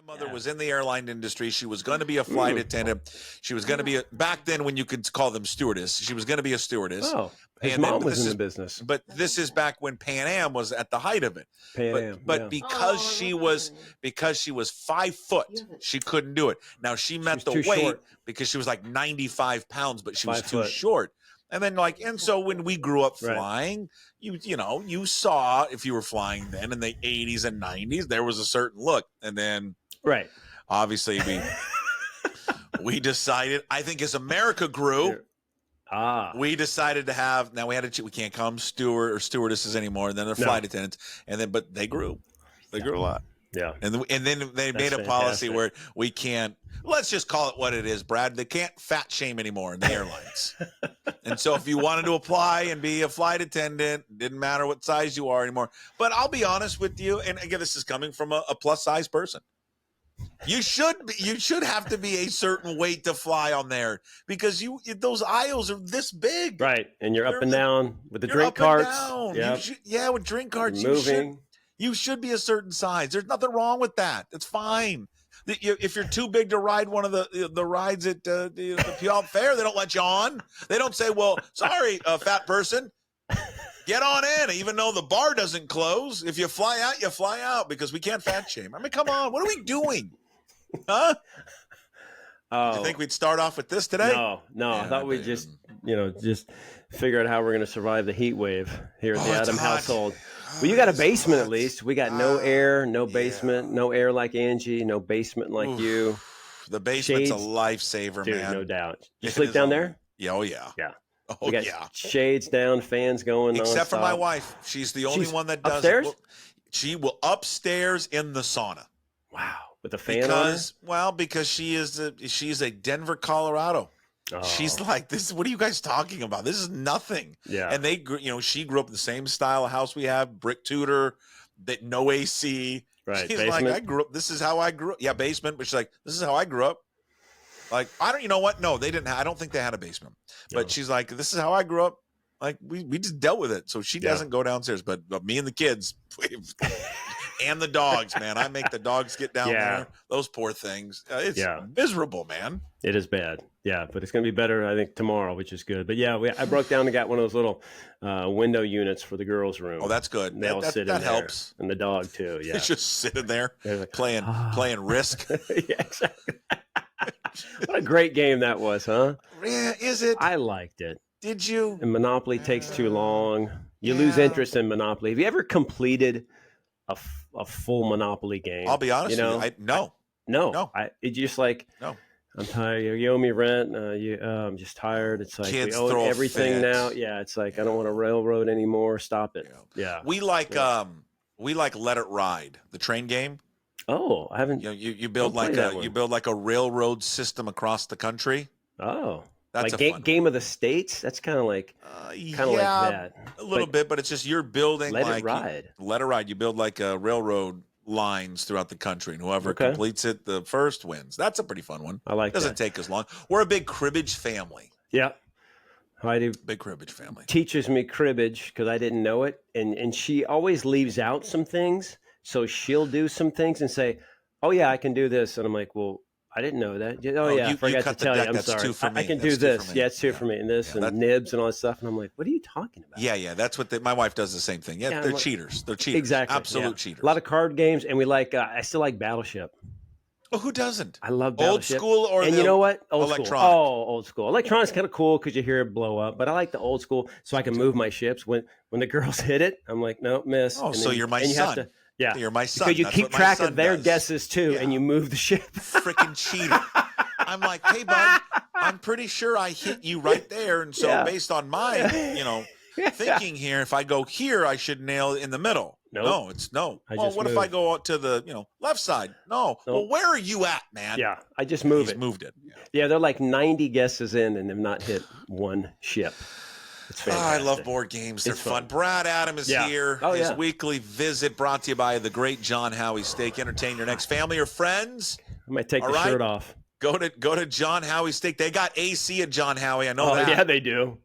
grandmother was in the airline industry. She was going to be a flight attendant. She was going to be back then when you could call them stewardess. She was going to be a stewardess. Oh, his mom was in the business. But this is back when Pan Am was at the height of it. But because she was 5 foot, she couldn't do it. Now she met the weight because she was like 95 pounds, but she was too short. And then and so when we grew up flying, you saw, if you were flying then in the 80s and 90s, there was a certain look. And then obviously we decided, I think as America grew, we decided to have, now we can't call them steward or stewardesses anymore. And then they're flight attendants. And then, but they grew a lot. Yeah. And then they made a policy where we can't, let's just call it what it is, Brad. They can't fat shame anymore in the airlines. And so if you wanted to apply and be a flight attendant, didn't matter what size you are anymore. But I'll be honest with you, and again, this is coming from a plus size person. You should have to be a certain weight to fly on there because those aisles are this big. Right. And you're up and down with the drink carts. Yep. With drink carts. Moving. You should be a certain size. There's nothing wrong with that. It's fine. If you're too big to ride one of the rides at the Puyallup Fair, they don't let you on. They don't say, well, sorry, fat person, get on in, even though the bar doesn't close. If you fly out, you fly out because we can't fat shame. I mean, come on. What are we doing? Huh? Oh. Do you think we'd start off with this today? No. Yeah, I thought we'd just figure out how we're going to survive the heat wave here at the Adam household. Well, you got a basement at least. We got no air, no basement, no air like Angie, no basement like you. The basement's a lifesaver, dude, man. No doubt. You sleep down there? Yeah, oh yeah. Yeah. Oh yeah. Shades down, fans going. Except for nonstop. my wife. She's the only one that does upstairs? it. She will upstairs in the sauna. Wow. With a fan on her? Because she's a Denver, Colorado. Oh. She's like, this. What are you guys talking about? This is nothing. Yeah. And she grew up in the same style of house we have, brick Tudor, that no AC. Right. She's basement? like, I grew up. This is how I grew up. Yeah, basement. But she's like, this is how I grew up. Like, you know what? No, they didn't. I don't think they had a basement. But she's like, this is how I grew up. Like, we just dealt with it. So she doesn't go downstairs. But me and the kids, and the dogs, man. I make the dogs get down there. Those poor things. It's miserable, man. It is bad. Yeah, but it's going to be better, I think, tomorrow, which is good. But yeah, I broke down and got one of those little window units for the girls' room. Oh, that's good. They all sit in there. That helps. And the dog too. Yeah, it's just sitting there like, playing Risk. Yeah, exactly. What a great game that was, huh? Yeah, is it? I liked it. Did you? And Monopoly takes too long. You lose interest in Monopoly. Have you ever completed a full Monopoly game? I'll be honest with you. No. It's just like, no. I'm tired. You owe me rent. I'm just tired. It's like kids we owe throw everything now. Yeah, it's like I don't want to railroad anymore. Stop it. Yeah. We like Let It Ride, the train game. Oh, I haven't. You build like a railroad system across the country. Oh, that's like Game of the States. That's kind of like like that. A little bit, but it's just you're building Let It Ride. Let It Ride. You build like a railroad lines throughout the country, and whoever completes it the first wins. That's a pretty fun one. I like it. Doesn't take as long. We're a big cribbage family. Yeah. I do. Big cribbage family. Teaches me cribbage because I didn't know it. And she always leaves out some things. So she'll do some things and say, oh yeah, I can do this. And I'm like, well, I didn't know that. I forgot to tell you. I'm sorry. I can do this. Yeah, it's two for me. And this and nibs and all that stuff. And I'm like, what are you talking about? Yeah. That's what my wife does the same thing. Yeah, they're cheaters. They're cheaters. Exactly. Absolute cheaters. A lot of card games. And we I still like Battleship. Oh, who doesn't? I love Battleship. Old school or you know what? Electronic. School. Oh, old school. Electronic's kind of cool because you hear it blow up. But I like the old school so I can move my ships. When the girls hit it, I'm like, no, miss. Oh, so you're my son. You're my son. Because you keep track of their guesses too, and you move the ship. Freaking cheater. I'm like, hey, bud, I'm pretty sure I hit you right there. And so based on my, thinking here, if I go here, I should nail it in the middle. Nope. No, it's no. Well, what if I go out to the, left side? No. Nope. Well, where are you at, man? Yeah, I just moved it. Moved it. Yeah, they're like 90 guesses in and have not hit one ship. It's fantastic. I love board games. They're fun. Brad Adam is here. Oh, His weekly visit brought to you by the great John Howie Steak. Entertain your next family or friends. I might take the shirt off. Go to John Howie Steak. They got AC at John Howie. I know that. Yeah, they do.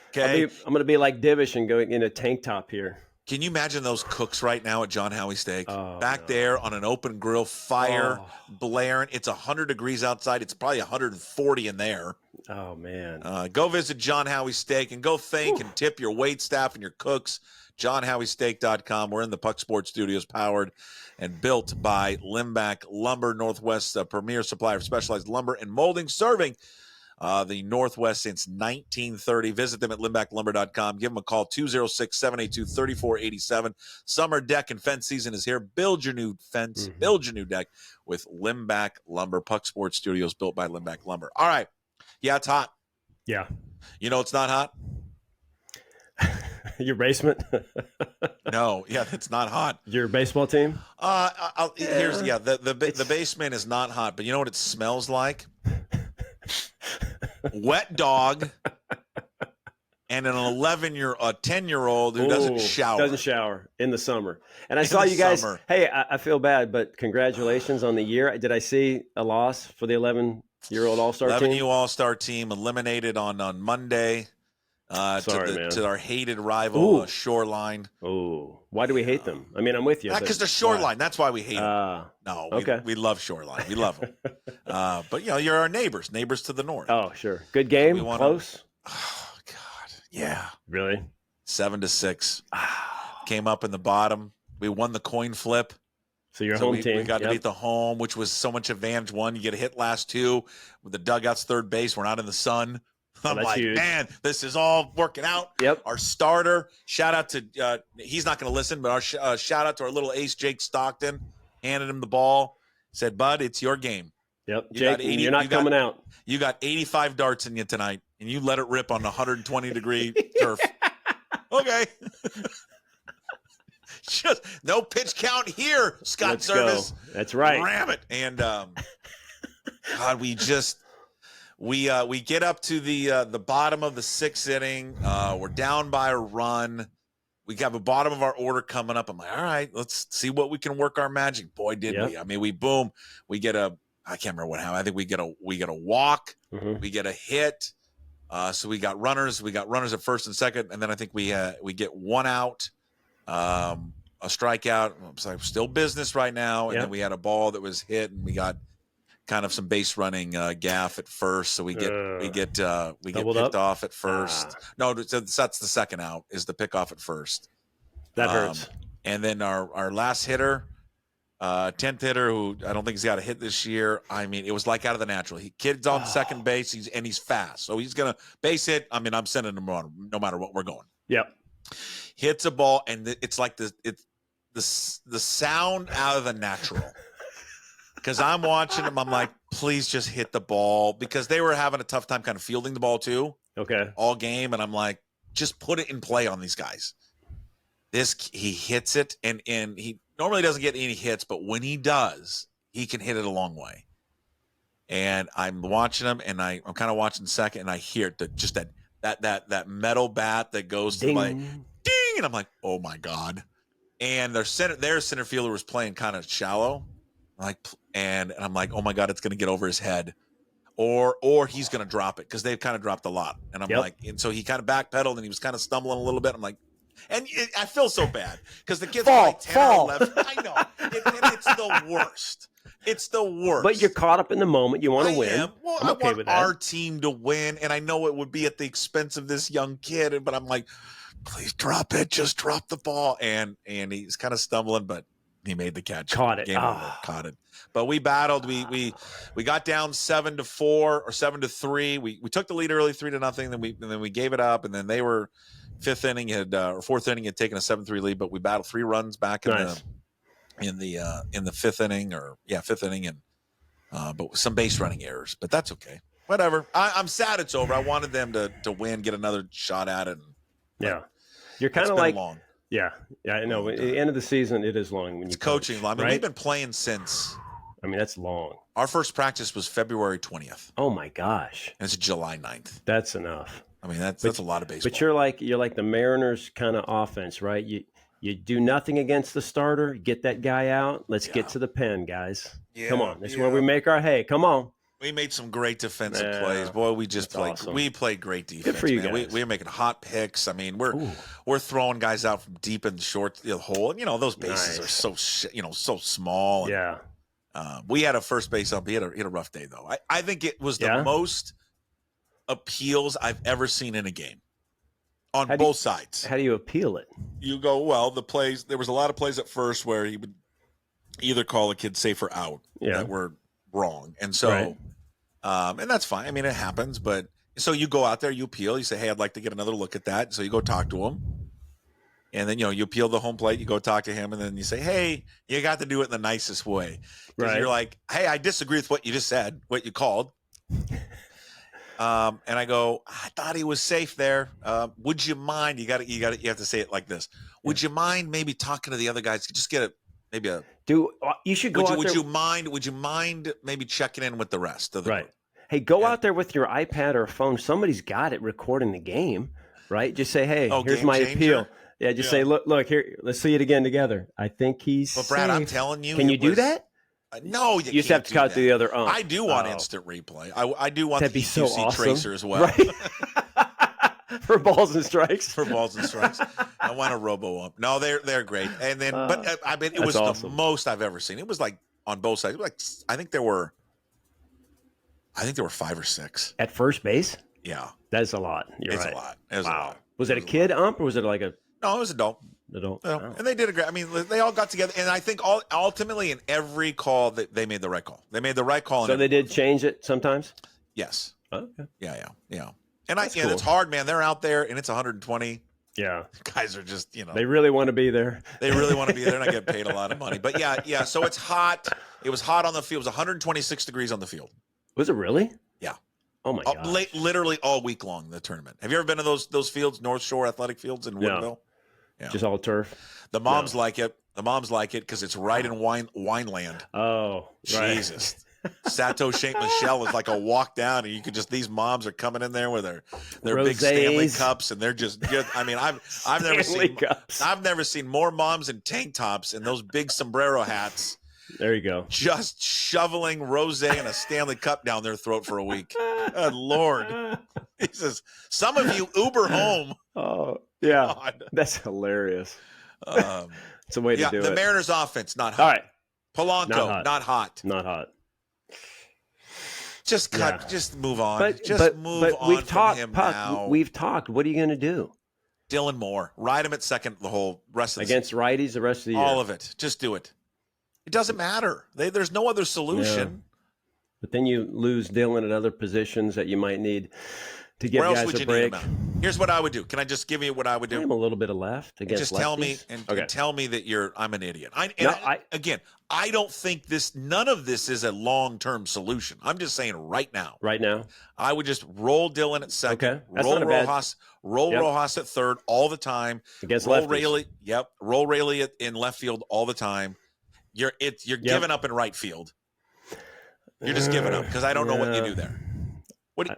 Okay. I'm going to be like Divish and go in a tank top here. Can you imagine those cooks right now at John Howie Steak? Back there on an open grill, fire blaring. It's 100 degrees outside. It's probably 140 in there. Oh, man. Go visit John Howie Steak and go thank and tip your wait staff and your cooks. JohnHowieSteak.com. We're in the Puck Sports Studios, powered and built by Limback Lumber, Northwest's premier supplier of specialized lumber and molding, serving the Northwest since 1930. Visit them at limbacklumber.com. Give them a call, 206-782-3487. Summer deck and fence season is here. Build your new fence, build your new deck with Limback Lumber. Puck Sports Studios, built by Limback Lumber. All right. Yeah, it's hot. Yeah. You know it's not hot? Your basement? No, yeah, it's not hot. Your baseball team? The basement is not hot, but you know what it smells like? Wet dog and an 10-year-old who doesn't shower. Doesn't shower in the summer. And I saw you guys. Summer. Hey, I feel bad, but congratulations on the year. Did I see a loss for the 11-year-old All-Star team? 11U All-Star team eliminated on Monday. To our hated rival, Shoreline. Oh, why do we hate them? I mean, I'm with you. Because they're Shoreline. That's why we hate them. No, okay. We love Shoreline. We love them. But, you're our neighbors to the north. Oh, sure. Good game? Close? Oh, God. Yeah. Really? 7-6. Came up in the bottom. We won the coin flip. So your home team. We got to beat the home, which was so much advantage. One, you get a hit last two. With the dugouts third base, we're not in the sun. I'm like, huge. Man, this is all working out. Yep. Our starter, shout out to, he's not going to listen, but our shout out to our little ace, Jake Stockton, handed him the ball, said, Bud, it's your game. Yep. Jake, you're not coming out. You got 85 darts in you tonight, and you let it rip on the 120-degree turf. Okay. Just no pitch count here, Scott Let's Service. Go. That's right. Ram it. And, God, we get up to the bottom of the sixth inning. We're down by a run. We have a bottom of our order coming up. I'm like, all right, let's see what we can work our magic. Boy, did we! I mean, we get a. I can't remember what happened. I think we get a walk. We get a hit. So we got runners. We got runners at first and second, and then I think we get one out, a strikeout. So still business right now. And then we had a ball that was hit, and we got kind of some base running gaff at first, so we get picked off at first. No, so that's the second out, is the pick off at first. That hurts. And then our last hitter, 10th hitter, who I don't think he's got a hit this year. I mean, it was like out of the natural. Kid's on second base, he's fast, so he's gonna base hit. I mean, I'm sending him on no matter what we're going. Yep. Hits a ball, and it's like the sound out of the natural. Because I'm watching them, I'm like, please just hit the ball, because they were having a tough time kind of fielding the ball too. Okay. All game, and I'm like, just put it in play on these guys. He hits it, and he normally doesn't get any hits, but when he does, he can hit it a long way. And I'm watching him, and I'm kind of watching second, and I hear that metal bat that goes to like ding, and I'm like, oh my God. And their center fielder was playing kind of shallow. And I'm like, oh my God, it's going to get over his head, or he's going to drop it, because they've kind of dropped a lot. And I'm like, and so he kind of backpedaled, and he was kind of stumbling a little bit. I'm like, I feel so bad, because the kid's like 10 or 11. I know, it's the worst. It's the worst. But you're caught up in the moment. You want to win. Well, I want our team to win, and I know it would be at the expense of this young kid. But I'm like, please drop it. Just drop the ball. And he's kind of stumbling, but he made the catch. Caught it. Game over. Caught it. But we battled. We got down 7-4 or 7-3. We took the lead early, 3-0. Then we gave it up, and then they were fourth inning had taken a 7-3 lead. But we battled 3 runs back in the fifth inning, and but with some base running errors. But that's okay. Whatever. I'm sad it's over. I wanted them to win, get another shot at it. You're kind of like long. Yeah, I know. At the end of the season, it is long when you coaching. Coach, I mean, we've been playing since. I mean, that's long. Our first practice was February 20th. Oh my gosh! And it's July 9th. That's enough. I mean, that's a lot of baseball. But you're like the Mariners kind of offense, right? You do nothing against the starter. Get that guy out. Let's get to the pen, guys. Yeah, come on. That's where we make our hay. Come on. We made some great defensive plays. Boy, we just played. Awesome. We played great defense. Good for you man. guys. We were making hot picks. I mean, we're throwing guys out from deep in the short hole. And, those bases are so so small. And, we had a first base up. He had a rough day, though. I think it was the most appeals I've ever seen in a game on both sides. How do you appeal it? You go, well, the plays, there was a lot of plays at first where he would either call a kid safe or out that were wrong. And so, and that's fine. I mean, it happens, but so you go out there, you appeal, you say, hey, I'd like to get another look at that. So you go talk to him. And then, you appeal the home plate, you go talk to him, and then you say, hey, you got to do it in the nicest way. Because you're like, hey, I disagree with what you just said, what you called. And I go, I thought he was safe there. Would you mind? You have to say it like this. Would you mind maybe talking to the other guys? Just get you should go out there. Would you mind maybe checking in with the rest of the group? Hey, go out there with your iPad or phone. Somebody's got it recording the game, right? Just say, hey, here's my appeal. Yeah, just say, look here. Let's see it again together. I think he's. But Brad, safe. I'm telling you, can you do that? No, you just have to cut to the other. I do want instant replay. I do want That'd the EQC so awesome. Tracer as well. Right? For balls and strikes. I want a robo up. No, they're great. And then, but I mean, it was awesome. The most I've ever seen. It was like on both sides. It was like I think there were 5 or 6 at first base. Yeah, that's a lot. It's a lot. It was a lot. Was it a kid ump or was it like a? No, it was adult. Oh. And they did a great. I mean, they all got together, and I think ultimately in every call that they made the right call. They made the right call. So they did change it sometimes. Yes. Oh, okay. Yeah. And cool. It's hard, man. They're out there, and it's 120. Yeah. Guys are just, They really want to be there. They really want to be there, and I get paid a lot of money. But yeah. So it's hot. It was hot on the field. It was 126 degrees on the field. Was it really? Yeah. Oh my god. Literally all week long, the tournament. Have you ever been to those fields, North Shore Athletic Fields in Woodville? Yeah. Just all turf. The moms like it. The moms like it because it's right in wine land. Oh, right. Jesus. Sato Saint Michelle is like a walk down, and you could just these moms are coming in there with their big Stanley cups, and they're just good. I mean, I've never seen more moms in tank tops and those big sombrero hats. There you go. Just shoveling rosé and a Stanley Cup down their throat for a week. Good Lord. He says, some of you Uber home. Oh, yeah. God. That's hilarious. It's a way to do it. The Mariners offense, not hot. All right. Polanco, not hot. Not hot. Just cut. Yeah. Just move on. Move on from him now. We've talked. What are you going to do? Dylan Moore. Ride him at second the whole rest of the Against righties the rest of the year. All of it. Just do it. It doesn't matter. There's no other solution. Yeah. But then you lose Dylan at other positions that you might need to give guys a break. Here's what I would do. Can I just give you what I would do? I'm a little bit of left against just tell me lefties. and tell me that I'm an idiot. I don't think none of this is a long-term solution. I'm just saying right now. Right now. I would just roll Dylan at second, okay. roll Rojas at third all the time. Against lefties. Roll Rayleigh in left field all the time. You're giving up in right field. You're just giving up because I don't know what you do there. What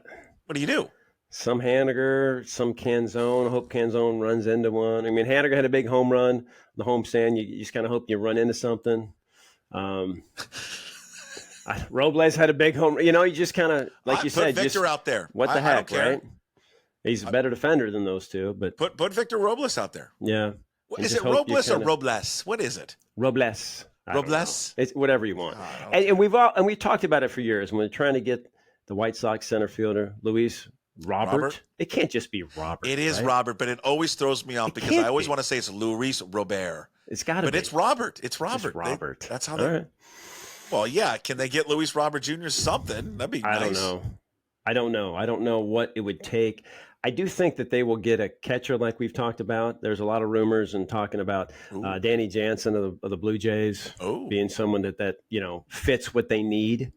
do you do? Some Haniger, some Canzone. I hope Canzone runs into one. I mean, Haniger had a big home run. The home stand, you just kind of hope you run into something. Robles had a big home. You just kind of, like you said, Victor just out there. What the heck, right? He's a better defender than those two. But put Victor Robles out there. Yeah. Is it Robles or Robles? What is it? Robles. Robles? It's whatever you want. And we've talked about it for years. When we're trying to get the White Sox center fielder, Luis Robert. It can't just be Robert. It is Robert, but it always throws me off because I always want to say it's Luis Robert. It's got to be. But it's Robert. It's Robert. Just Robert. That's how they. Right. Well, yeah. Can they get Luis Robert Jr. something? That'd be nice. I don't know what it would take. I do think that they will get a catcher like we've talked about. There's a lot of rumors and talking about Danny Jansen of the Blue Jays being someone that fits what they need.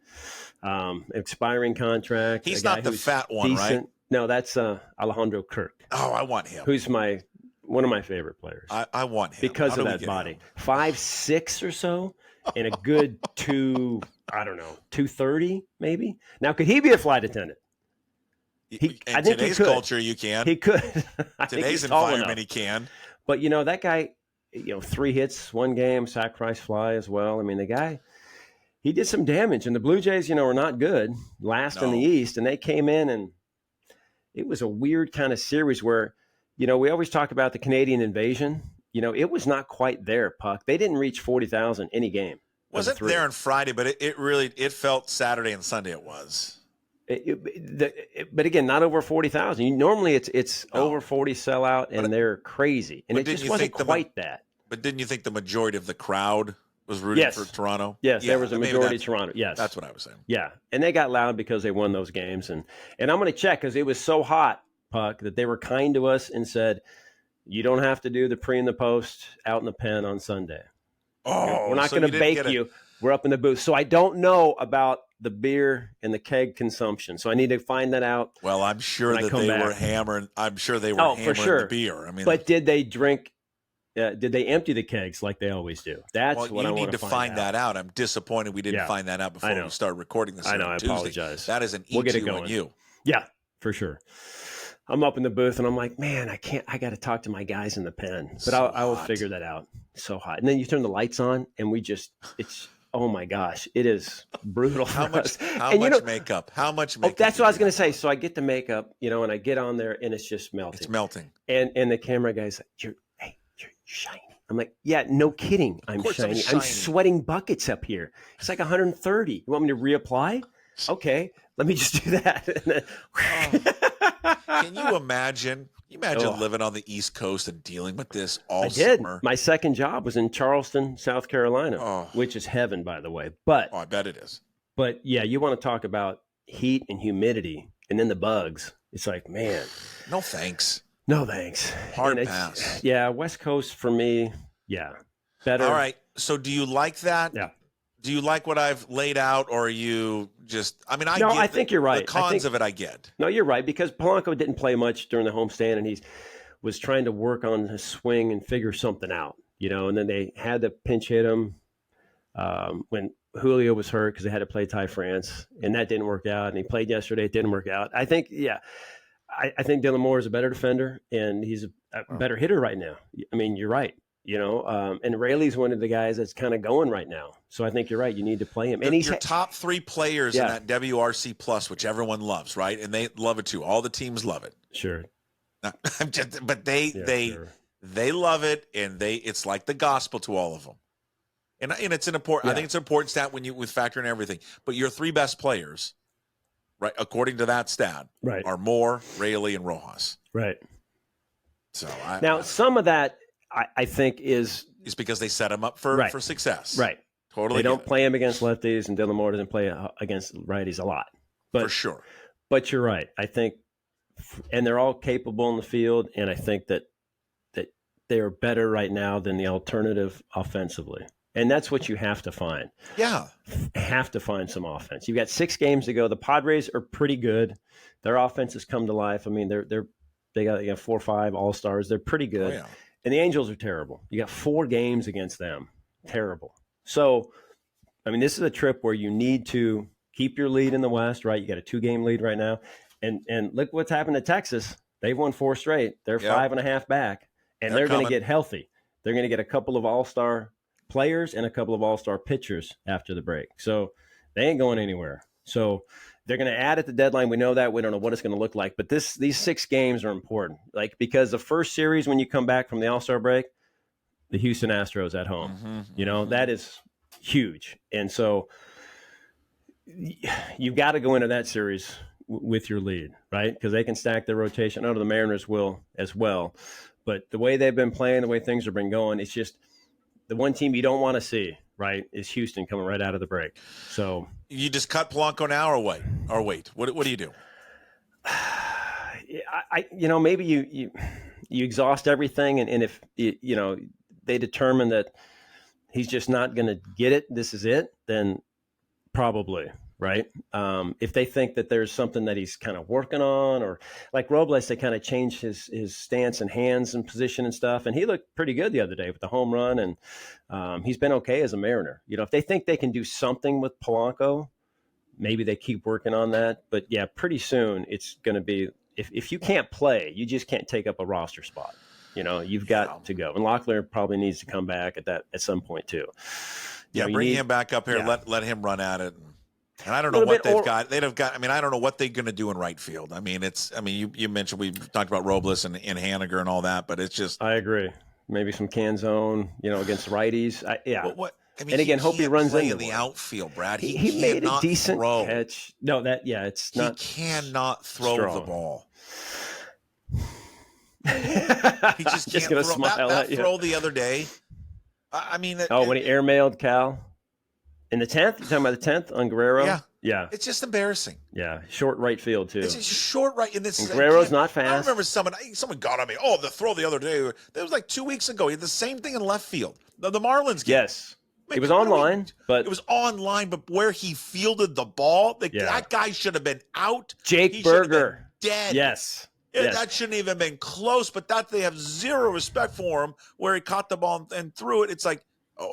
Expiring contract. He's not the fat one, decent. Right? No, that's Alejandro Kirk. Oh, I want him. Who's one of my favorite players. I want him. Because of that body. 5'6" or so and a good 230 maybe. Now, could he be a flight attendant? In today's culture, you can. He could. Today's environment, he can. But, that guy, 3 hits, 1 game, sacrifice fly as well. I mean, the guy, he did some damage. And the Blue Jays, were not good, last in the East, and they came in, and it was a weird kind of series where, we always talk about the Canadian invasion. It was not quite there, Puck. They didn't reach 40,000 any game. Wasn't there on Friday, but it felt Saturday and Sunday it was. But again, not over 40,000. Normally it's over 40 sellout, and they're crazy. And it just wasn't quite that. But didn't you think the majority of the crowd was rooting for Toronto? Yes, there was a majority of Toronto. Yes. That's what I was saying. Yeah, and they got loud because they won those games. And I'm going to check because it was so hot, Puck, that they were kind to us and said, you don't have to do the pre and the post out in the pen on Sunday. Oh, we're not going to bake you. We're up in the booth. So I don't know about the beer and the keg consumption. So I need to find that out. Well, I'm sure that they were hammering. I'm sure they were hammering for sure. the beer. I mean, but did they drink? Did they empty the kegs like they always do? That's what I want to find out. You need to find that out. I'm disappointed we didn't find that out before we started recording this. I know. On I Tuesday. Apologize. That is an we'll get it EQ going. on you. Yeah, for sure. I'm up in the booth and I'm like, man, I can't. I got to talk to my guys in the pen, but I will figure that out. It's so hot, and then you turn the lights on, and it's. Oh my gosh, it is brutal. How much makeup? How much makeup? That's what I was going to say. So I get the makeup, and I get on there, and it's just melting. It's melting. And the camera guy's like, you're shiny. I'm like, yeah, no kidding. I'm shiny. I'm sweating buckets up here. It's like 130. You want me to reapply? Okay, let me just do that. And then, can you imagine? Living on the East Coast and dealing with this all summer? I did. My second job was in Charleston, South Carolina, which is heaven, by the way. But I bet it is. But yeah, you want to talk about heat and humidity, and then the bugs. It's like, man, no thanks. No thanks. Hard pass. Yeah, West Coast for me. Yeah, better. All right. So, do you like that? Yeah. Do you like what I've laid out, or are you just? I mean, I think you're right. The cons of it, I get. No, you're right, because Polanco didn't play much during the homestand, and he was trying to work on his swing and figure something out, And then they had to pinch hit him when Julio was hurt because they had to play Ty France, and that didn't work out. And he played yesterday; it didn't work out. I think, I think Dylan Moore is a better defender, and he's a better hitter right now. I mean, you're right. And Rayleigh's one of the guys that's kind of going right now. So I think you're right. You need to play him. And he's your top three players in that WRC Plus, which everyone loves, right? And they love it too. All the teams love it. Sure. But they love it, and it's like the gospel to all of them. And it's an important. I think it's an important stat with factoring everything. But your three best players, right, according to that stat, are Moore, Rayleigh, and Rojas. Right. So some of that. I think is because they set him up for success. Right. Totally. They don't play him against lefties, and Dylan Moore doesn't play against righties a lot. But, for sure. But you're right. I think, and they're all capable in the field, and I think that they are better right now than the alternative offensively. And that's what you have to find. Yeah. Have to find some offense. You've got 6 games to go. The Padres are pretty good. Their offense has come to life. I mean, they got 4 or 5 all-stars. They're pretty good. Oh, yeah. And the Angels are terrible. You got 4 games against them. Terrible. So, I mean, this is a trip where you need to keep your lead in the West, right? You got a 2-game lead right now. And look what's happened to Texas. They've won 4 straight. They're 5.5 back. And they're going to get healthy. They're going to get a couple of all-star players and a couple of all-star pitchers after the break. So they ain't going anywhere. So they're going to add at the deadline. We know that. We don't know what it's going to look like. But these 6 games are important, because the first series when you come back from the All-Star break, the Houston Astros at home. That is huge. And so you've got to go into that series with your lead, right? Because they can stack their rotation. I know the Mariners will as well. But the way they've been playing, the way things have been going, it's just the one team you don't want to see, right, is Houston coming right out of the break. So you just cut Polanco now or wait? What do you do? Maybe you exhaust everything, and if they determine that he's just not going to get it, this is it, then probably, right? If they think that there's something that he's kind of working on, or like Robles, they kind of changed his stance and hands and position and stuff, and he looked pretty good the other day with the home run, and he's been okay as a Mariner. If they think they can do something with Polanco, maybe they keep working on that. But yeah, pretty soon it's going to be, if you can't play, you just can't take up a roster spot. You've got to go. And Locklear probably needs to come back at some point too. Yeah, bring him back up here. Yeah. Let him run at it. And I don't know what they've got. They'd have got. I mean, I don't know what they're going to do in right field. I mean, you mentioned we talked about Robles and Haniger and all that, but it's just. I agree. Maybe some Canzone, against righties. But what? I mean, and again, hope he runs into in the outfield, Brad. He made a decent catch. No, it's not. He cannot throw the ball. He just can't gonna throw. Smile that throw the other day. I mean, when he airmailed Cal in the 10th. You talking about the 10th on Guerrero? Yeah. It's just embarrassing. Yeah, short right field too. It's just short right, and Guerrero's not fast. I remember someone got on me. Oh, the throw the other day. That was like 2 weeks ago. He had the same thing in left field. The Marlins game. Yes. It was online, but it was online. But where he fielded the ball, that guy should have been out. Jake Berger, dead. Yes. That shouldn't even been close. But that they have zero respect for him. Where he caught the ball and threw it, it's like,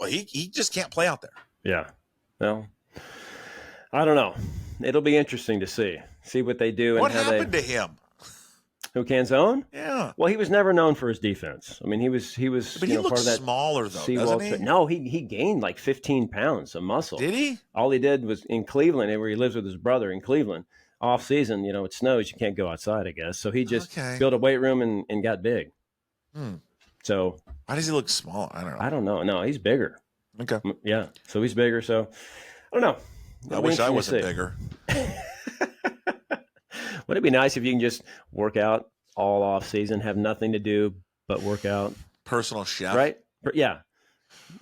he just can't play out there. Yeah. Well, I don't know. It'll be interesting to see what they do. What happened to him? Who, Canzone? Yeah. Well, he was never known for his defense. I mean, he was. But he part of that smaller though, doesn't he? No, he gained like 15 pounds of muscle. Did he? All he did was in Cleveland, where he lives with his brother in Cleveland. Off season, it snows, you can't go outside, I guess. So he just built a weight room and got big. So why does he look small? I don't know. No, he's bigger. Okay. Yeah. So he's bigger. So I don't know. I wish I wasn't bigger. Wouldn't it be nice if you can just work out all off season, have nothing to do but work out? Personal chef. Right? Yeah.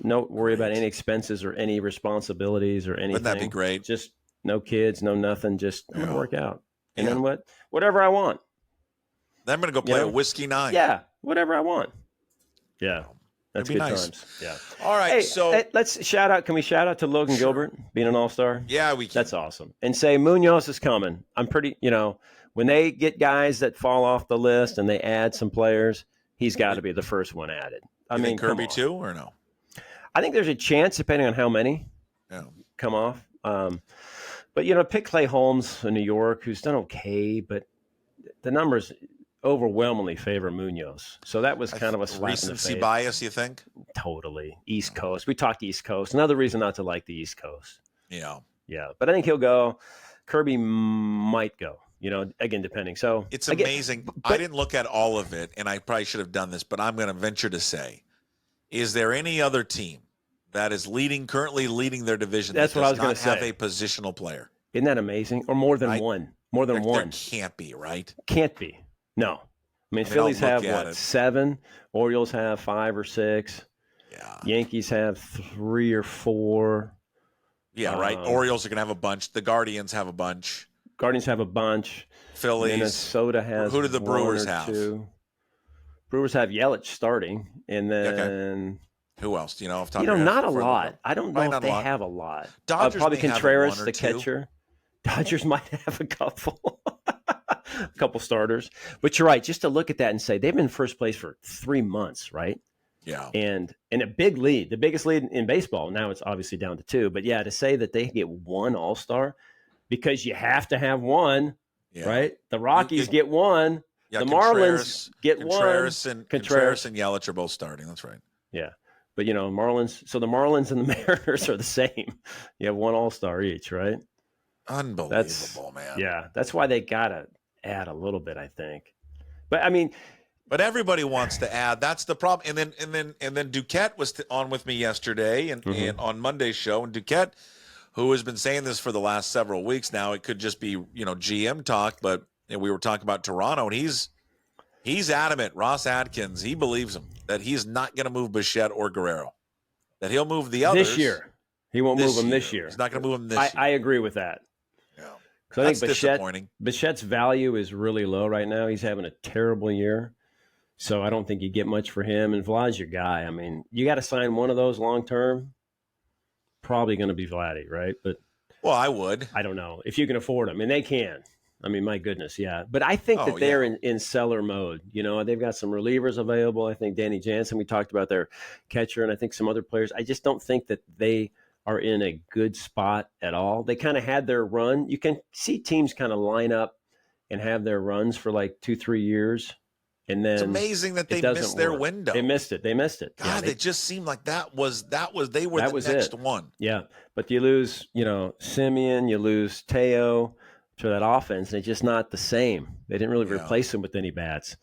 No worry about any expenses or any responsibilities or anything. Wouldn't that be great? Just no kids, no nothing. Just work out. And then whatever I want. Then I'm going to go play a whiskey night. Yeah. Whatever I want. Yeah. That's good times. Yeah. All right. Hey, let's shout out. Can we shout out to Logan Gilbert being an all-star? Yeah, we can. That's awesome. And say Munoz is coming. I'm pretty, when they get guys that fall off the list and they add some players, he's got to be the first one added. I mean, Kirby too, or no? I think there's a chance, depending on how many come off. But, pick Clay Holmes in New York, who's done okay, but the numbers overwhelmingly favor Munoz. So that was kind of a slap in the face. Recency bias, you think? Totally. East Coast. We talked East Coast. Another reason not to like the East Coast. Yeah. Yeah. But I think he'll go. Kirby might go, again, depending. So it's amazing. I didn't look at all of it, and I probably should have done this, but I'm going to venture to say, is there any other team that is currently leading their division that's what I was going to say, have a positional player? Isn't that amazing? Or more than one? More than one. There can't be, right? Can't be. No. I mean, Phillies have, 7? Orioles have 5 or 6. Yeah. Yankees have 3 or 4. Yeah, right. Orioles are going to have a bunch. The Guardians have a bunch. Phillies. Minnesota has Who do the Brewers have? 2. Brewers have Yelich starting. And then... Who else? Not a lot. I don't know if they have a lot. Dodgers probably Contreras, the 2. catcher. Dodgers might have a couple. A couple starters. But you're right. Just to look at that and say they've been in first place for 3 months, right? Yeah. And a big lead, the biggest lead in baseball. Now it's obviously down to 2. But, to say that they get 1 all-star because you have to have 1, right? The Rockies get 1. Yeah, the Marlins get Contreras 1. Contreras and Yelich are both starting. That's right. Yeah. But, Marlins – so the Marlins and the Mariners are the same. You have 1 all-star each, right? Unbelievable, man. Yeah. That's why they got to add a little bit, I think. But, I mean – but everybody wants to add. That's the problem. And then Duquette was on with me yesterday and on Monday's show. And Duquette, who has been saying this for the last several weeks now, it could just be GM talk. But we were talking about Toronto, and he's adamant. Ross Atkins, he believes him that he's not going to move Bichette or Guerrero. That he'll move the others this year. He won't move them this year. He's not going to move them this year. I agree with that. Yeah, because I think disappointing. Bichette's value is really low right now. He's having a terrible year. So I don't think you get much for him. And Vlad's your guy. I mean, you got to sign one of those long term. Probably going to be Vladdy, right? But I would. I don't know if you can afford them, and they can. I mean, my goodness, yeah. But I think that they're in seller mode. They've got some relievers available. I think Danny Jansen. We talked about their catcher, and I think some other players. I just don't think that they are in a good spot at all. They kind of had their run. You can see teams kind of line up and have their runs for like 2-3 years. And then it's amazing that they missed their window. They missed it. God, it just seemed like they were the next one. Yeah. But you lose, Simeon, you lose Teo to that offense, and it's just not the same. They didn't really replace him with any bats.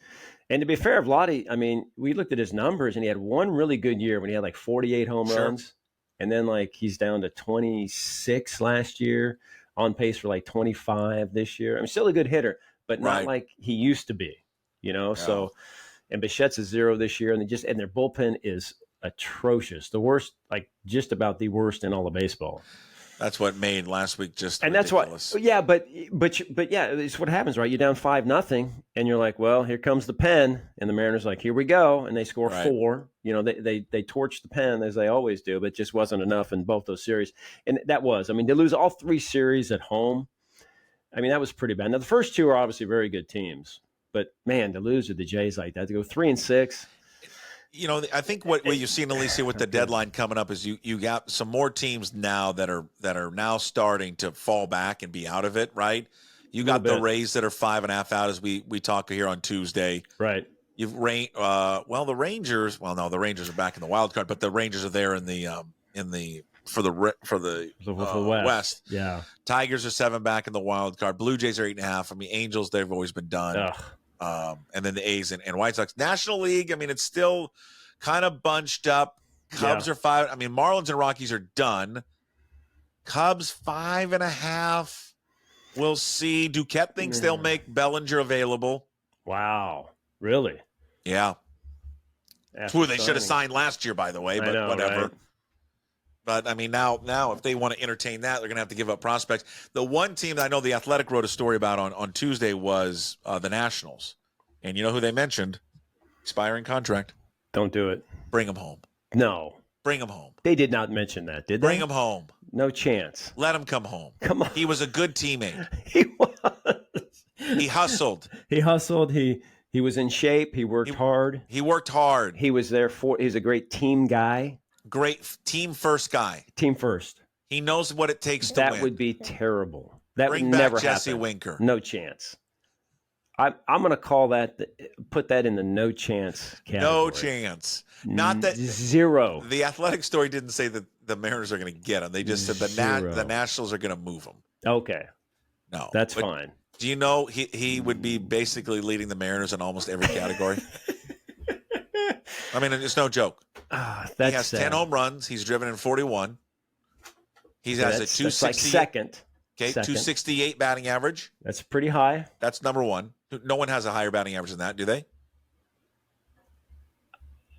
And to be fair, Vladi, I mean, we looked at his numbers, and he had one really good year when he had like 48 home runs. And then like he's down to 26 last year, on pace for like 25 this year. I'm still a good hitter, but not like he used to be. So, and Bichette's a 0 this year, and their bullpen is atrocious. The worst, like just about the worst in all of baseball. That's what made last week just and ridiculous. That's why, yeah, but yeah, it's what happens, right? You're down 5-0, and you're like, well, here comes the pen, and the Mariners are like, here we go, and they score 4. They torch the pen as they always do, but it just wasn't enough in both those series, and that was, I mean, to lose all 3 series at home, I mean, that was pretty bad. Now the first 2 are obviously very good teams. But, man, to lose to the Jays like that, to go 3-6. I think what you've seen, Alicia, with the deadline coming up is you got some more teams now that are now starting to fall back and be out of it, right? You got the Rays that are 5.5 out as we talk here on Tuesday. Right. You've the Rangers. Well, no, the Rangers are back in the wild card, but the Rangers are there in the for the West. Yeah. Tigers are 7 back in the wild card. Blue Jays are 8.5. I mean, Angels, they've always been done. Ugh. And then the A's and White Sox. National League, I mean, it's still kind of bunched up. Cubs are 5. I mean, Marlins and Rockies are done. Cubs 5.5. We'll see. Duquette thinks they'll make Bellinger available. Wow. Really? Yeah. Who they should have signed last year, by the way, but whatever. Right? But, I mean, now if they want to entertain that, they're going to have to give up prospects. The one team that I know The Athletic wrote a story about on Tuesday was the Nationals. And you know who they mentioned? Expiring contract. Don't do it. Bring him home. No. Bring him home. They did not mention that, did they? Bring him home. No chance. Let him come home. Come on. He was a good teammate. He was. He hustled. He hustled. He was in shape. He worked hard. He worked hard. He was there he's a great team guy. Great team first guy. Team first. He knows what it takes to win. That would be terrible. That Bring would back never Jesse happen. Winker. No chance. I'm going to call that, put that in the no chance category. No chance. Not that 0. The Athletic story didn't say that the Mariners are going to get him. They just said the Nationals are going to move him. Okay. No. That's fine. Do you know he would be basically leading the Mariners in almost every category? I mean, it's no joke. He has sad. 10 home runs. He's driven in 41. He has a 260. Like second. Okay, 268 batting average. That's pretty high. That's number 1. No one has a higher batting average than that, do they?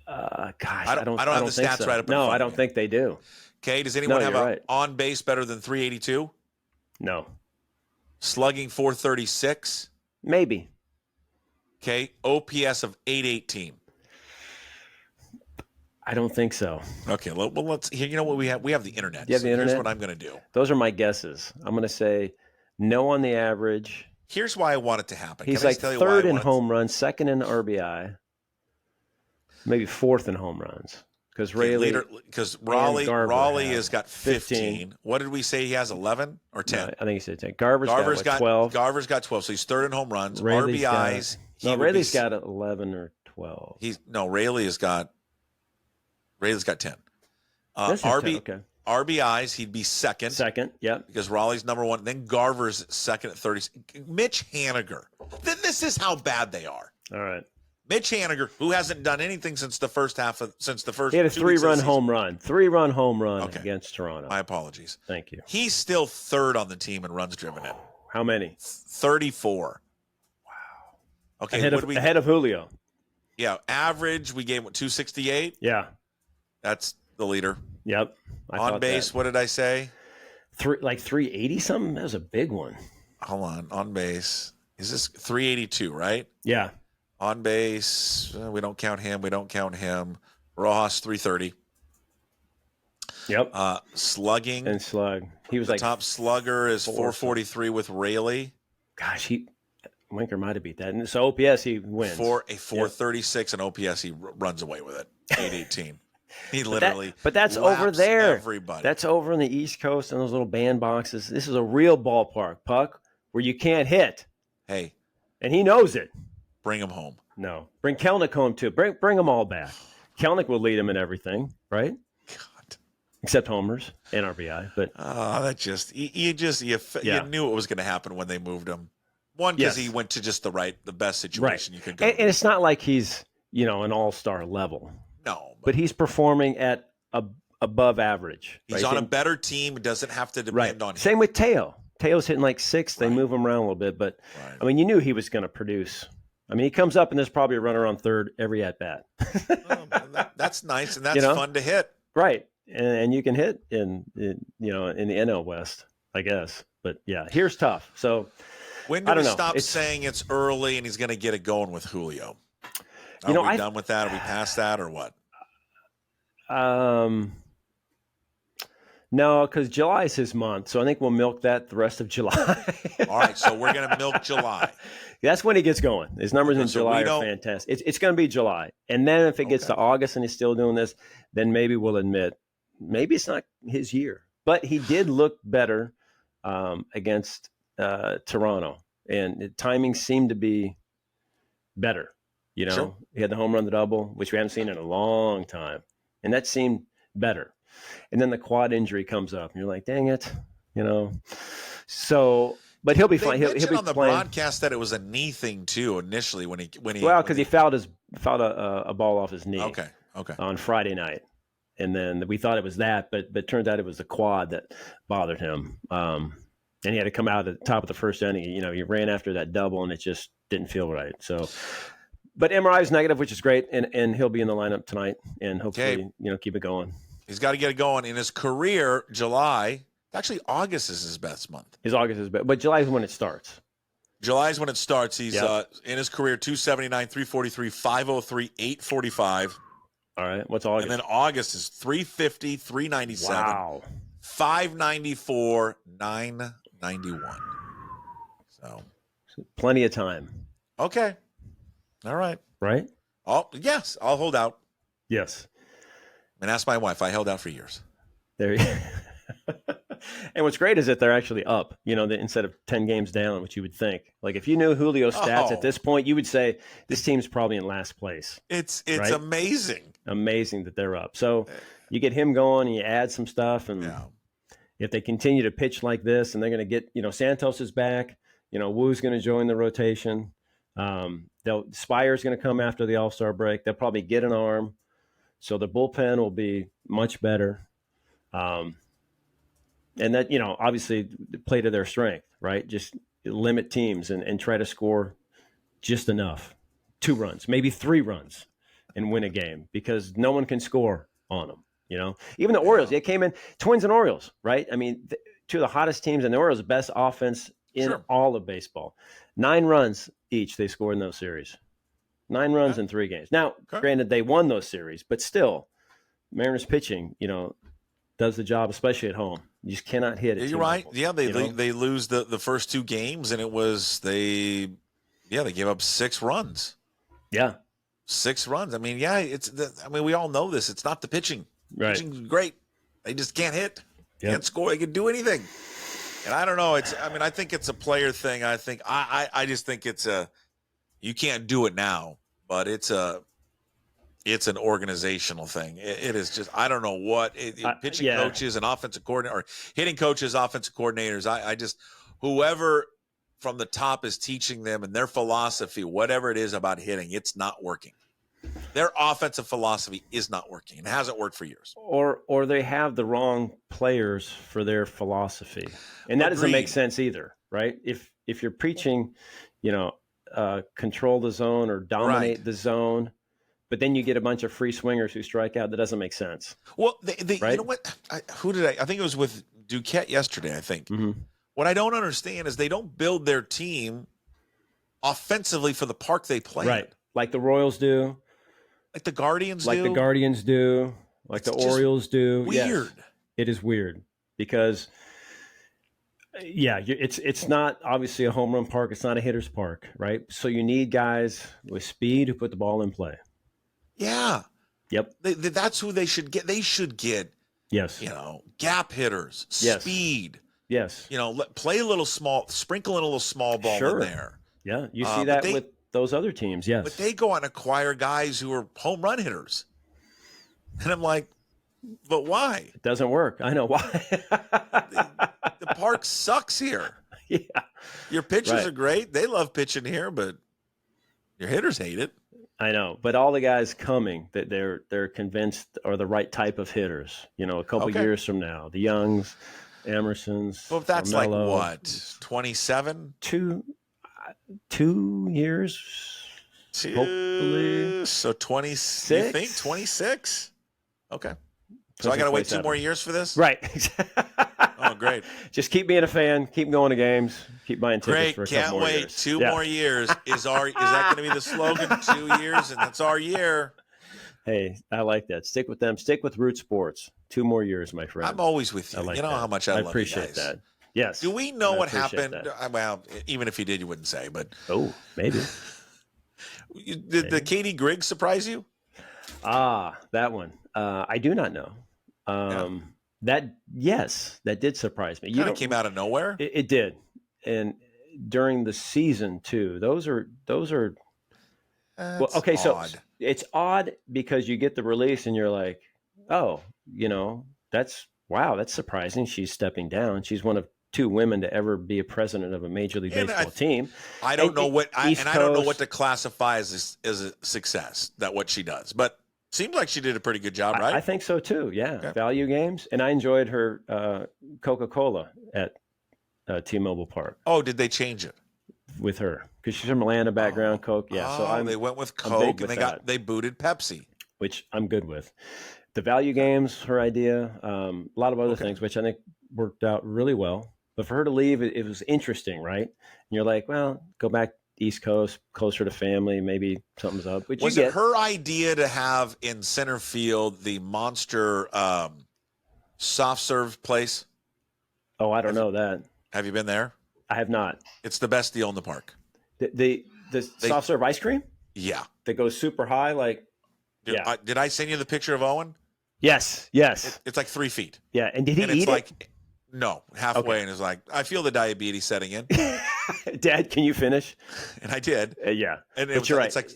Gosh, I don't have the stats so. right up. No, I don't think they do. Okay, does anyone have an on base better than 382? No. Slugging 436? Maybe. Okay, OPS of 818. I don't think so. Okay, well, let's. You know what we have? We have the internet. You have the internet? Here's what I'm going to do. Those are my guesses. I'm going to say no on the average. Here's why I want it to happen. He's like third in home runs, second in RBI, maybe fourth in home runs. Because Raleigh, Raleigh has got 15. What did we say he has? 11 or 10? No, I think he said 10. Garver's got 12. Garver's got 12, so he's third in home runs. Rayleigh's RBIs. Rayleigh's got 11 or 12. Rayleigh's got 10. RBIs, he'd be second. Second, yep. Because Raleigh's number 1. Then Garver's second at 30. Mitch Haniger. This is how bad they are. All right. Mitch Haniger, who hasn't done anything since the first. He had a 3-run home run. 3-run home run against Toronto. My apologies. Thank you. He's still third on the team in runs driven in. How many? 34. Wow. Okay. Ahead of Julio. Yeah. Average, we gave 268. Yeah. That's the leader. Yep. On base, what did I say? 380 something? That was a big one. Hold on. On base. Is this 382, right? Yeah. On base, we don't count him. Rojas, 330. Yep. Slugging. And slug. He was the top slugger is 443 with Rayleigh. Gosh, Winker might have beat that. And so OPS, he wins. 436 and OPS, he runs away with it. 818. He literally. But that's over there. Everybody. That's over on the East Coast in those little bandboxes. This is a real ballpark, Puck, where you can't hit. Hey. And he knows it. Bring him home. No. Bring Kelnick home too. Bring them all back. Kelnick will lead him in everything, right? God. Except homers and RBI. But that just you knew it was going to happen when they moved him. One, because he went to just the best situation you could go. And it's not like he's an all-star level. No, but he's performing at above average. He's on a better team. It doesn't have to depend on him. Same with Teo. Teo's hitting like 6th. They move him around a little bit, but I mean, you knew he was going to produce. I mean, he comes up and there's probably a runner on third every at bat. That's nice, and that's fun to hit. Right, and you can hit in the NL West, I guess. But yeah, here's tough. So when do we stop saying it's early and he's going to get it going with Julio? Are we done with that? Are we past that, or what? No, because July is his month, so I think we'll milk that the rest of July. All right, so we're going to milk July. That's when he gets going. His numbers in July are fantastic. It's going to be July. And then if it gets to August and he's still doing this, then maybe we'll admit maybe it's not his year. But he did look better against Toronto, and the timing seemed to be better. Sure. He had the home run, the double, which we haven't seen in a long time. And that seemed better. And then the quad injury comes up, and you're like, dang it, So, but he'll be fine. He'll be on the broadcast that it was a knee thing too initially when he because he fouled a ball off his knee. Okay. On Friday night, and then we thought it was that, but it turns out it was the quad that bothered him. And he had to come out at the top of the first inning. He ran after that double, and it just didn't feel right. So. But MRI is negative, which is great, and he'll be in the lineup tonight, and hopefully, keep it going. He's got to get it going in his career. July, actually, August is his best month. August is best, but July is when it starts. July is when it starts. He's in his career 279, 343, 503, 845. All right, what's August? And then August is 350, 397, 594, 991. So plenty of time. Okay. All right. Right? Oh, yes. I'll hold out. Yes. And ask my wife. I held out for years. There you go. And what's great is that they're actually up, instead of 10 games down, which you would think. Like if you knew Julio's stats at this point, you would say this team's probably in last place. It's amazing. Amazing that they're up. So you get him going and you add some stuff. And if they continue to pitch like this and they're going to get, Santos is back, Woo's going to join the rotation. Spire's going to come after the All-Star break. They'll probably get an arm, so the bullpen will be much better. And that obviously play to their strength, right? Just limit teams and try to score just enough, 2 runs, maybe 3 runs, and win a game because no one can score on them. Even the Orioles, they came in Twins and Orioles, right? I mean, 2 of the hottest teams, and the Orioles' best offense in all of baseball. 9 runs each they scored in those series. 9 runs in 3 games. Now, granted, they won those series, but still, Mariners pitching, does the job, especially at home. You just cannot hit it. You're right. Yeah, they lose the first 2 games, and it was they gave up 6 runs. Yeah, 6 runs. I mean, we all know this. It's not the pitching. Right. Pitching's great. They just can't hit. Can't score. They can do anything. And I don't know. I think it's a player thing. I just think it's you can't do it now, but it's an organizational thing. It is just, I don't know what pitching coaches and offensive coordinator or hitting coaches, offensive coordinators. I just, whoever from the top is teaching them and their philosophy, whatever it is about hitting, it's not working. Their offensive philosophy is not working. It hasn't worked for years. Or they have the wrong players for their philosophy. And that doesn't make sense either, right? If you're preaching, control the zone or dominate the zone, but then you get a bunch of free swingers who strike out, that doesn't make sense. Well, you know what? I think it was with Duquette yesterday, I think. Mm-hmm. What I don't understand is they don't build their team offensively for the park they play in. Like the Royals do. Like the Guardians do. Like the Guardians do. Like the Orioles do. Weird. Yes, it is weird because, it's not obviously a home run park. It's not a hitter's park, right? So you need guys with speed who put the ball in play. Yeah. Yep. That's who they should get. They should get, gap hitters, speed. Yes. Play a little small, sprinkle in a little small ball in there. Yeah. You see that those other teams, yes. But they go out and acquire guys who are home run hitters. And I'm like, but why? It doesn't work. I know why. The park sucks here. Yeah. Your pitchers are great. They love pitching here, but your hitters hate it. I know, but all the guys coming that they're convinced are the right type of hitters. You know, a couple years from now, the Youngs, Emersons. Well, if that's Carmelo, like what, 27? 2 years, hopefully. So 26. You think 26? Okay. So I got to wait 2 more years for this? Right. Oh, great. Just keep being a fan. Keep going to games. Keep buying tickets for a couple more years. Can't wait. 2 more years. Is that going to be the slogan? 2 years, and that's our year. Hey, I like that. Stick with them. Stick with Root Sports. 2 more years, my friend. I'm always with you. You know how much I love you guys. I appreciate that. Yes. Do we know what happened? Well, even if you did, you wouldn't say. But maybe. Did the Katie Griggs surprise you? That one. I do not know. That did surprise me. Kind of came out of nowhere. It did, and during the season too. Those are. Well, okay, odd. So it's odd because you get the release and you're like, that's surprising. She's stepping down. She's one of 2 women to ever be a president of a Major League Baseball team. I don't know what to classify as a success. That what she does, but. Seems like she did a pretty good job, right? I think so too. Yeah. Value games, and I enjoyed her Coca-Cola at T-Mobile Park. Oh, did they change it with her? Because she's from Atlanta background, Coke. Yeah, so they went with Coke, and they booted Pepsi, which I'm good with. The value games, her idea, a lot of other things, which I think worked out really well. But for her to leave, it was interesting, right? And you're like, well, go back. East Coast, closer to family, maybe something's up. Was it her idea to have in center field the monster soft serve place? Oh, I don't know that. Have you been there? I have not. It's the best deal in the park. The soft serve ice cream? Yeah. That goes super high, like. Did I send you the picture of Owen? Yes. It's like 3 feet. Yeah, and did he eat it? No, halfway, and it's like, I feel the diabetes setting in. Dad, can you finish? And I did. Yeah, and it was like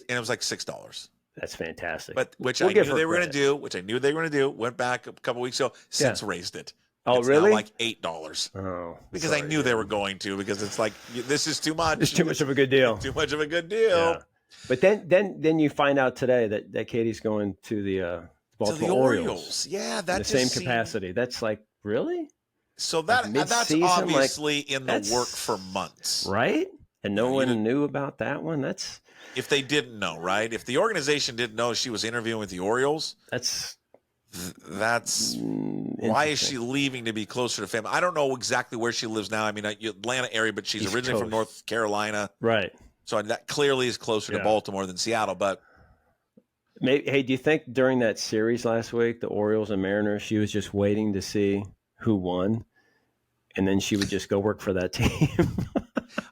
$6. That's fantastic. But which I knew they were going to do. Went back a couple weeks ago. Since raised it. Oh, it's really? Now like $8. Oh, because I knew they were going to. Because it's like, this is too much. It's too much of a good deal. Too much of a good deal. Yeah. But then you find out today that Katie's going to the Baltimore Orioles. Yeah, that's the same capacity. That's like, really? So that's obviously in the work for months, right? And no one knew about that one. That's if they didn't know, right? If the organization didn't know she was interviewing with the Orioles, that's why is she leaving to be closer to family? I don't know exactly where she lives now. I mean, Atlanta area, but she's originally from North Carolina, right? So that clearly is closer to Baltimore than Seattle. But hey, do you think during that series last week, the Orioles and Mariners, she was just waiting to see who won, and then she would just go work for that team?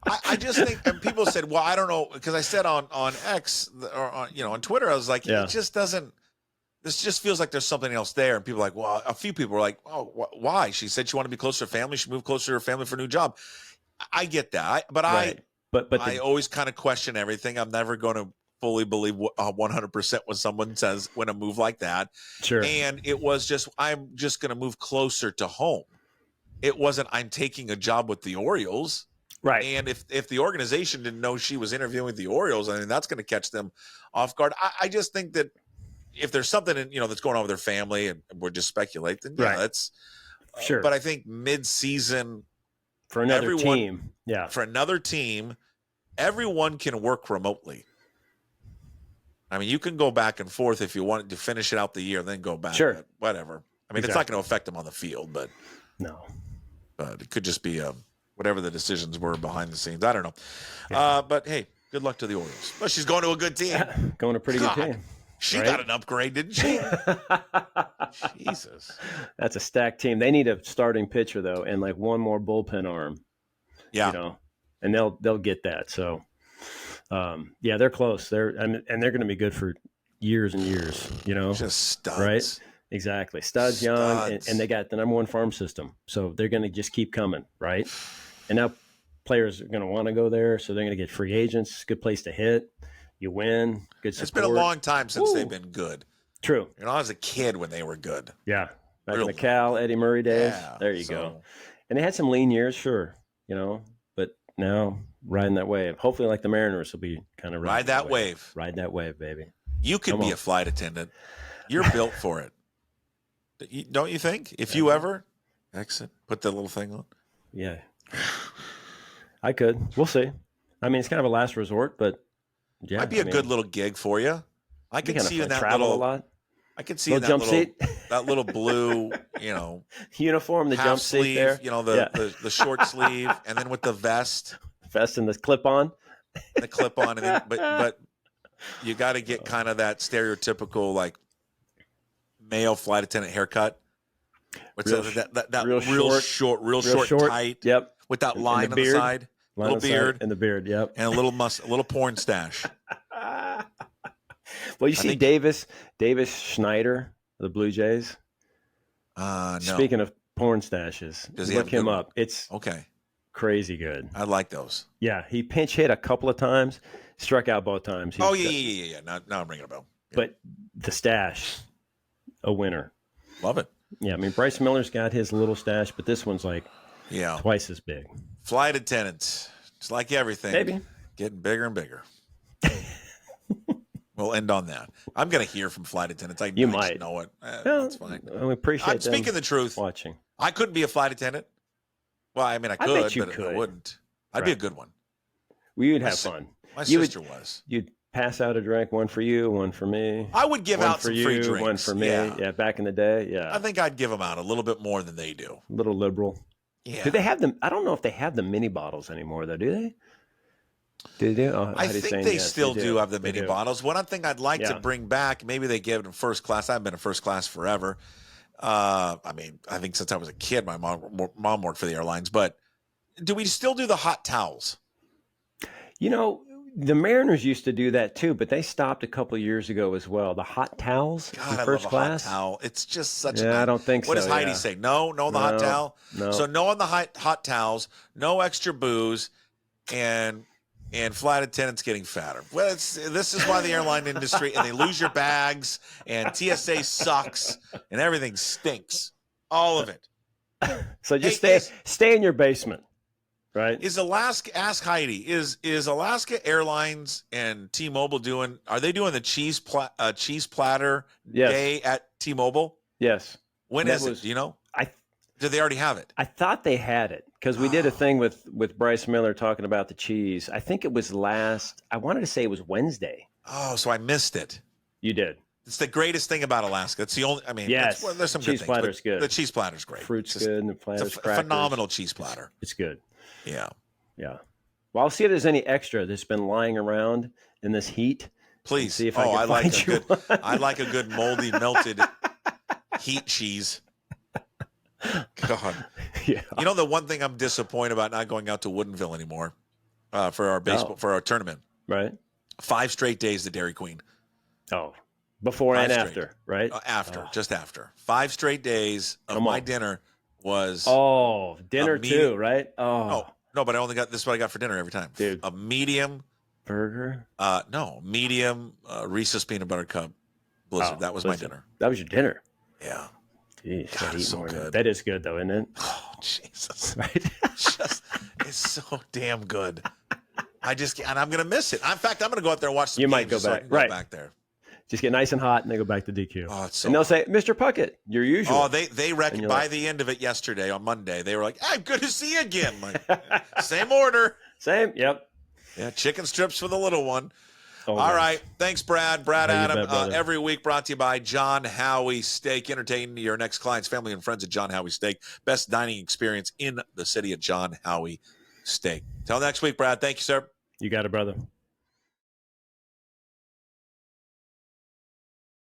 I just think, and people said, well, I don't know, because I said on X or on Twitter, I was like, it just doesn't. This just feels like there's something else there. And people are like, well, a few people were like, oh, why? She said she wanted to be closer to family. She moved closer to her family for a new job. I get that, but I always kind of question everything. I'm never going to fully believe 100% when someone says when a move like that. Sure. And it was just, I'm just going to move closer to home. It wasn't, I'm taking a job with the Orioles. Right. And if the organization didn't know she was interviewing with the Orioles, I mean, that's going to catch them off guard. I just think that if there's something that's going on with their family and we're just speculating, that's sure. But I think mid-season for another team, everyone can work remotely. I mean, you can go back and forth if you wanted to finish it out the year and then go back. Sure. Whatever. I mean, It's not going to affect them on the field, but it could just be whatever the decisions were behind the scenes. I don't know. Yeah. But hey, good luck to the Orioles. Well, she's going to a good team. Going to a pretty good team. She got an upgrade, didn't she? Jesus. That's a stacked team. They need a starting pitcher though, and like one more bullpen arm. Yeah. And they'll get that. So they're close. They're going to be good for years and years, Just studs. Right? Exactly. Studs, young, and they got the number one farm system. So they're going to just keep coming, right? And now players are going to want to go there, so they're going to get free agents. Good place to hit. You win. Good support. It's been a long time since they've been good. True. I was a kid when they were good. Yeah. Back in the Cal, Eddie Murray days. Yeah, there you go. And they had some lean years, sure, but now riding that wave. Hopefully, like the Mariners will be kind of ride that wave. Ride that wave, baby. You could be a flight attendant. You're built for it. Don't you think? If you ever exit, put that little thing on. Yeah. I could. We'll see. I mean, it's kind of a last resort, but yeah. Might be a good little gig for you. I could see you in that travel little, a lot. I could see you in that little seat. That little blue, uniform, the jump sleeve, seat there. The short sleeve, and then with the vest and the clip on. The clip on, and then, but you got to get kind of that stereotypical like male flight attendant haircut. What's that real short, tight. Yep. With that line on the side, little beard, and the beard. Yep. And a little porn stash. Well, you see Davis Schneider of the Blue Jays. No. Speaking of porn stashes, look him up. It's crazy good. I like those. Yeah, he pinch hit a couple of times, struck out both times. Yeah. Now I'm ringing a bell. Yeah. But the stash, a winner. Love it. Yeah, I mean Bryce Miller's got his little stash, but this one's like twice as big. Flight attendants, it's like everything. Maybe getting bigger and bigger. We'll end on that. I'm going to hear from flight attendants. You might know it. That's fine. I appreciate. I'm speaking the truth. Watching. I couldn't be a flight attendant. Well, I mean, I could, but I wouldn't. I'd be a good one. Well, you'd have fun. My sister was. You'd pass out a drink, one for you, one for me. I would give out some free drinks. One for me. Yeah, back in the day. Yeah. I think I'd give them out a little bit more than they do. A little liberal. Yeah. Do they have them? I don't know if they have the mini bottles anymore, though. Do they? Do they? Oh, I think they still do have the mini bottles. One thing I'd like to bring back, maybe they give it in first class. I haven't been in first class forever. I mean, I think since I was a kid, my mom worked for the airlines. But do we still do the hot towels? The Mariners used to do that too, but they stopped a couple of years ago as well. The hot towels in first class. Hot towel. It's just such. I don't think so. What does Heidi say? No, on the hot towel. No. So no on the hot towels. No extra booze, and flight attendants getting fatter. Well, this is why the airline industry, and they lose your bags, and TSA sucks, and everything stinks. All of it. So just stay in your basement. Right. Ask Heidi, is Alaska Airlines and T-Mobile are they doing the cheese platter day at T-Mobile? Yes. When is it? Do you know? Do they already have it? I thought they had it because we did a thing with Bryce Miller talking about the cheese. I think it was I wanted to say it was Wednesday. Oh, so I missed it. You did. It's the greatest thing about Alaska. It's the only, yes. There's some cheese good platter's things. good. The cheese platter's great. Fruit's good and the platter's It's a phenomenal cheese platter. It's good. Yeah. Yeah. Well, I'll see if there's any extra that's been lying around in this heat. Please. See if I like a good moldy melted heat cheese. God. Yeah. The one thing I'm disappointed about not going out to Woodinville anymore for our baseball for our tournament. Right. 5 straight days to Dairy Queen. Oh. Before and after, right? Just after. 5 straight days of my dinner was dinner too, right? Oh. No, but I only got this is what I got for dinner every time. Dude. A medium burger? Medium Reese's peanut butter cup blizzard. That was my dinner. That was your dinner. Yeah. Jeez, God, it's so good. That is good though, isn't it? Oh, Jesus. Right? It's so damn good. And I'm gonna miss it. In fact, I'm gonna go out there and watch some You games might go so back. I can go back there. Just get nice and hot, and then go back to DQ. Oh, it's so and they'll say, "Mr. Puckett, your usual." Oh, they reckon by the end of it yesterday on Monday, they were like, good to see you again." Like, same order. Same. Yep. Yeah, chicken strips for the little one. All right. Thanks, Brad. Adam. Every week brought to you by John Howie Steak. Entertain your next clients, family, and friends at John Howie Steak. Best dining experience in the city at John Howie Steak. Till next week, Brad. Thank you, sir. You got it, brother.